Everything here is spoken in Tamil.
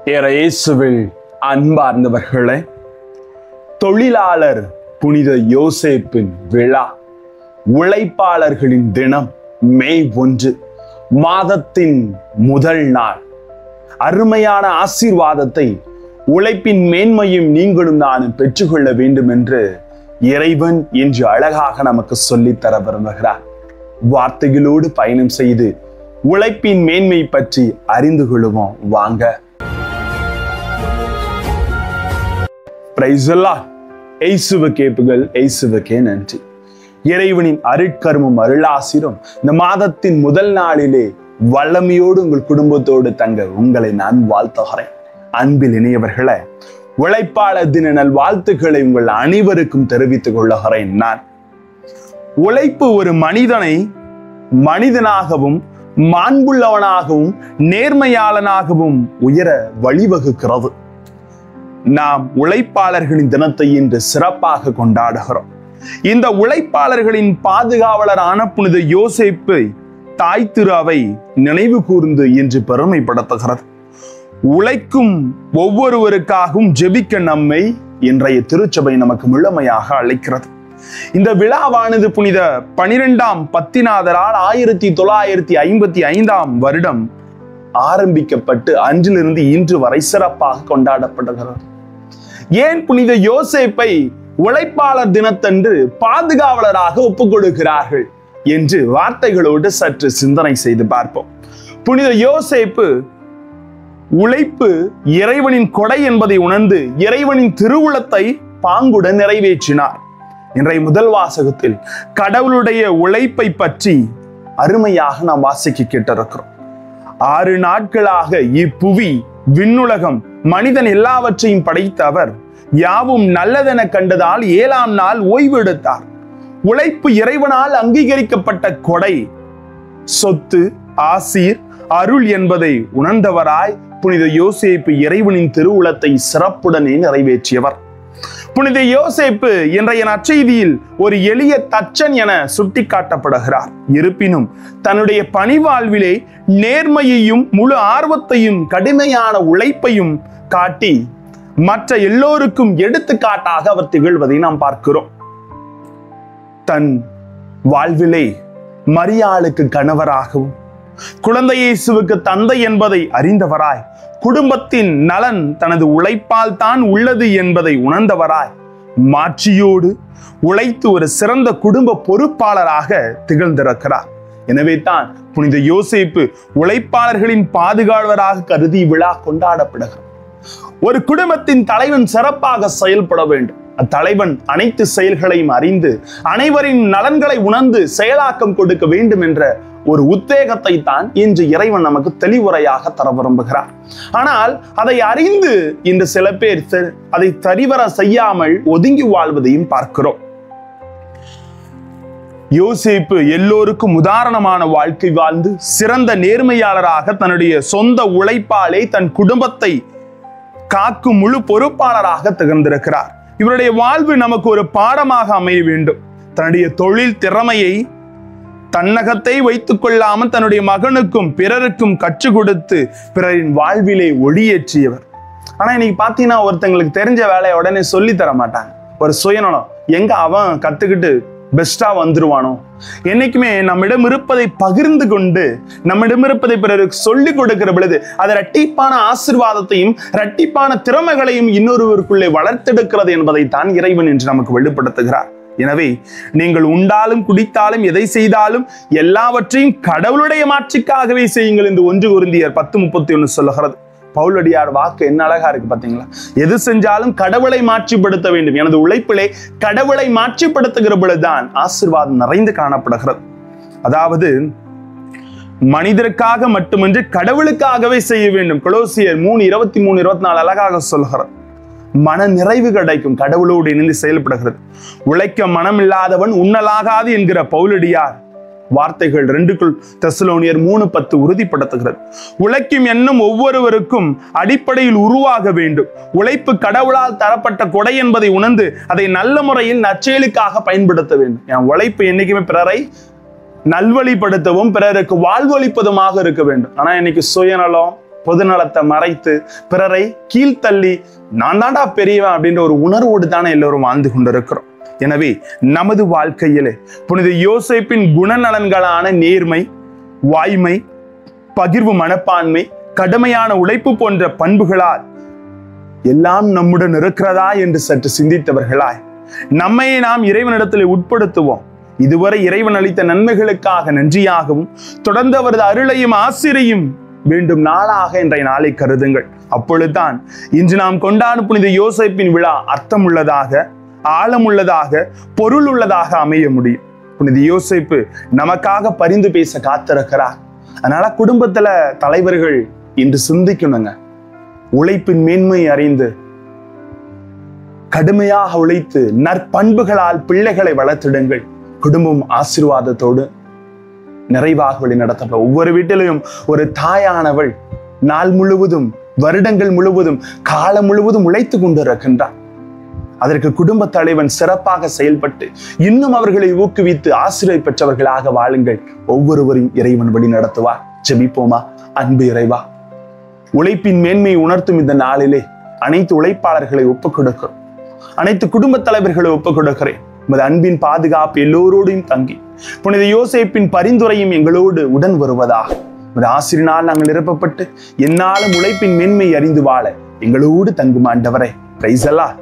இயேசுவில் அன்பார்ந்தவர்களே, தொழிலாளர் புனித யோசேப்பின் விழா, உழைப்பாளர்களின் தினம் மே 1, மாதத்தின் முதல் நாள். அருமையான ஆசீர்வாதத்தை, உழைப்பின் மேன்மையும் நீங்களும் நானும் பெற்றுக்கொள்ள வேண்டும் என்று இறைவன் இன்று அழகாக நமக்கு சொல்லித்தர விரும்புகிறார். வார்த்தைகளோடு பயணம் செய்து உழைப்பின் மேன்மை பற்றி அறிந்து கொள்வோம் வாங்க. இயேசுவுக்கே புகழ், இயேசுவுக்கே நன்றி. இறைவனின் அருட்கருமும் அருளாசிரும் இந்த மாதத்தின் முதல் நாளிலே வல்லமையோடு உங்கள் குடும்பத்தோடு தங்க உங்களை நான் வாழ்த்துகிறேன். அன்பில் இணையவர்களே, உழைப்பாளர் தின நல் வாழ்த்துக்களை உங்கள் அனைவருக்கும் தெரிவித்துக் கொள்ளுகிறேன். நான் உழைப்பு ஒரு மனிதனை மனிதனாகவும் மாண்புள்ளவனாகவும் நேர்மையாளனாகவும் உயர வழிவகுக்கிறது. நாம் உழைப்பாளர்களின் தினத்தை இன்று சிறப்பாக கொண்டாடுகிறோம். இந்த உழைப்பாளர்களின் பாதுகாவலரான புனித யோசேப்பை தாய் திரு அவை நினைவு கூர்ந்து இன்று பெருமைப்படுத்துகிறது. உழைக்கும் ஒவ்வொருவருக்காகவும் ஜெபிக்க நம்மை இன்றைய திருச்சபை நமக்கு முழுமையாக அழைக்கிறது. இந்த விழாவானது புனித 12ஆம் பத்திநாதரால் 1955ஆம் வருடம் ஆரம்பிக்கப்பட்டு அன்றிலிருந்து இன்று வரை சிறப்பாக கொண்டாடப்படுகிறது. ஏன் புனித யோசேப்பை உழைப்பாளர் தினத்தன்று பாதுகாவலராக ஒப்புக் கொடுக்கிறார்கள் என்று வார்த்தைகளோடு சற்று சிந்தனை செய்து பார்ப்போம். புனித யோசேப்பு உழைப்பு இறைவனின் கொடை என்பதை உணர்ந்து இறைவனின் திருவுளத்தை பாங்குடன் நிறைவேற்றினார். இன்றைய முதல் வாசகத்தில் கடவுளுடைய உழைப்பை பற்றி அருமையாக நாம் வாசிக்க கேட்டிருக்கிறோம். 6 நாட்களாக இப்புவி விண்ணுலகம் மனிதன் எல்லாவற்றையும் படைத்த அவர் யாவும் நல்லதென கண்டதால் 7ஆம் நாள் ஓய்வு எடுத்தார். உழைப்பு இறைவனால் அங்கீகரிக்கப்பட்ட கொடை, சொத்து, ஆசீர், அருள் என்பதை உணர்ந்தவராய் புனித யோசேப்பு இறைவனின் திருவுளத்தை சிறப்புடனே நிறைவேற்றியவர். புனித யோசேப்பு இன்றைய நற்செய்தியில் ஒரு எளிய தச்சன் என சுட்டிக்காட்டப்படுகிறார். இருப்பினும் தன்னுடைய பணிவாழ்விலே நேர்மையையும் முழு ஆர்வத்தையும் கடுமையான உழைப்பையும் காட்டி மற்ற எல்லோருக்கும் எடுத்துக்காட்டாக அவர் திகழ்வதை நாம் பார்க்கிறோம். தன் வாழ்விலே மரியாளுக்கு கணவராகவும் குழந்தை இயேசுவுக்கு தந்தை என்பதை அறிந்தவராய், குடும்பத்தின் நலன் தனது உழைப்பால் தான் உள்ளது என்பதை உணர்ந்தவராய், மாட்சியோடு உழைத்து ஒரு சிறந்த குடும்ப பொறுப்பாளராக திகழ்ந்திருக்கிறார். எனவே தான் புனித யோசேப்பு உழைப்பாளர்களின் பாதுகாவலராக கருதி விழா கொண்டாடப்படுகிறது. ஒரு குடும்பத்தின் தலைவன் சிறப்பாக செயல்பட வேண்டும். அத்தலைவன் அனைத்து செயல்களையும் அறிந்து அனைவரின் நலன்களை உணர்ந்து செயலாக்கம் கொடுக்க வேண்டும் என்ற ஒரு உத்வேகத்தை தான் இன்று இறைவன் நமக்கு தெளிவுரையாக தர விரும்புகிறார். ஆனால் அதை அறிந்து இன்று சில பேர் அதை சரிவர செய்யாமல் ஒதுங்கி வாழ்வதையும் பார்க்கிறோம். யோசேப்பு எல்லோருக்கும் உதாரணமான வாழ்க்கை வாழ்ந்து சிறந்த நேர்மையாளராக தன்னுடைய சொந்த உழைப்பாலே தன் குடும்பத்தை காக்கும் முழு பொறுப்பாளராக திகழ்ந்திருக்கிறார். இவருடைய வாழ்வு நமக்கு ஒரு பாடமாக அமைய வேண்டும். தன்னுடைய தொழில் திறமையை தன்னகத்தை வைத்துக் கொள்ளாமல் தன்னுடைய மகனுக்கும் பிறருக்கும் கற்றுக் கொடுத்து பிறரின் வாழ்விலே ஒளியேற்றியவர். ஆனா இன்னைக்கு பாத்தீங்கன்னா ஒருத்தங்களுக்கு தெரிஞ்ச வேலையை உடனே சொல்லி தர மாட்டாங்க. ஒரு சுயநலம், எங்க அவன் கத்துக்கிட்டு பெஸ்டா வந்துருவானோ. என்னைக்குமே நம்மிடம் இருப்பதை பகிர்ந்து கொண்டு நம்மிடம் இருப்பதை பிறருக்கு சொல்லிக் கொடுக்கிற பொழுது அது இரட்டிப்பான ஆசீர்வாதத்தையும் இரட்டிப்பான திறமைகளையும் இன்னொருவருக்குள்ளே வளர்த்தெடுக்கிறது என்பதை தான் இறைவன் என்று நமக்கு வெளிப்படுத்துகிறார். எனவே நீங்கள் உண்டாலும் குடித்தாலும் எதை செய்தாலும் எல்லாவற்றையும் கடவுளுடைய மாட்சிக்காகவே செய்யுங்கள் என்று 1 கொரிந்தியர் 10:31 சொல்லுகிறது. பவுலடியார் வாக்கு என்ன அழகா இருக்கு பாத்தீங்களா? எது செஞ்சாலும் கடவுளை மாட்சிப்படுத்த வேண்டும். எனது உழைப்பிலே கடவுளை மாட்சிப்படுத்துகிற பொழுதுதான் ஆசீர்வாதம் நிறைந்து காணப்படுகிறது. அதாவது மனிதருக்காக மட்டுமின்றி கடவுளுக்காகவே செய்ய வேண்டும். கொலோசியர் 3:23-24 அழகாக சொல்கிறது. மன நிறைவு கிடைக்கும், கடவுளோடு இணைந்து செயல்படுகிறது. உழைக்க மனமில்லாதவன் உண்ணலாகாது என்கிற பவுலடியார் வார்த்தைகள் 2 தெசலோனியர் 3:10 உறுதிப்படுத்துகிறது. உழைக்கும் எண்ணம் ஒவ்வொருவருக்கும் அடிப்படையில் உருவாக வேண்டும். உழைப்பு கடவுளால் தரப்பட்ட கொடை என்பதை உணர்ந்து அதை நல்ல முறையில் நற்செயலுக்காக பயன்படுத்த வேண்டும். என் உழைப்பு என்னைக்குமே பிறரை நல்வழிப்படுத்தவும் பிறருக்கு வாழ்வளிப்பதுமாக இருக்க வேண்டும். ஆனா இன்னைக்கு சுயநலம், பொதுநலத்தை மறைத்து பிறரை கீழ்த்தள்ளி நான் தாண்டா பெரியவன் அப்படின்ற ஒரு உணர்வோடு தானே எல்லோரும் வாழ்ந்து கொண்டிருக்கிறோம். எனவே நமது வாழ்க்கையிலே புனித யோசேப்பின் குணநலன்களான நேர்மை, வாய்மை, பகிர்வு மனப்பான்மை, கடுமையான உழைப்பு போன்ற பண்புகளால் எல்லாம் நம்முடன் இருக்கிறதா என்று சற்று சிந்தித்தவர்களாய் நம்மையே நாம் இறைவனிடத்தில் உட்படுத்துவோம். இதுவரை இறைவன் அளித்த நன்மைகளுக்காக நன்றியாகவும் தொடர்ந்து அவரது அருளையும் ஆசிரையும் வேண்டும் நாளாக இன்றைய நாளை கருதுங்கள். அப்பொழுதுதான் இன்று நாம் கொண்டாடும் புனித யோசேப்பின் விழா அர்த்தம் உள்ளதாக, ஆழம் உள்ளதாக, பொருள் உள்ளதாக அமைய முடியும். புனித யோசேப்பு நமக்காக பரிந்து பேச காத்திருக்கிறார். அதனால குடும்பத்துல தலைவர்கள் இன்று சிந்திக்கணுங்க. உழைப்பின் மேன்மை அறிந்து கடுமையாக உழைத்து நற்பண்புகளால் பிள்ளைகளை வளர்த்திடுங்கள். குடும்பம் ஆசீர்வாதத்தோடு நிறைவாக வழி நடத்தப்படும். ஒவ்வொரு வீட்டிலையும் ஒரு தாயானவள் நாள் முழுவதும், வருடங்கள் முழுவதும், காலம் முழுவதும் உழைத்து கொண்டிருக்கின்றார். அதற்கு குடும்ப தலைவன் சிறப்பாக செயல்பட்டு இன்னும் அவர்களை ஊக்குவித்து ஆசிரியை பெற்றவர்களாக வாழுங்கள். ஒவ்வொருவரையும் இறைவன் வழி நடத்துவார். ஜெபிப்போமா. அன்பு இறைவா, உழைப்பின் மேன்மையை உணர்த்தும் இந்த நாளிலே அனைத்து உழைப்பாளர்களை ஒப்புக் கொடுக்கிறோம். அனைத்து குடும்ப தலைவர்களை ஒப்புக் கொடுக்கிறேன். உமது அன்பின் பாதுகாப்பு எல்லோரோடையும் தங்கி புனித யோசேப்பின் பரிந்துரையும் எங்களோடு உடன் வருவதாக உமது ஆசிரியனால் நாங்கள் நிரப்பப்பட்டு என்னாலும் உழைப்பின் மேன்மை அறிந்து வாழ எங்களோடு தங்கும் ஆண்டவரே. பிரைஸ் அல்லாஹ்.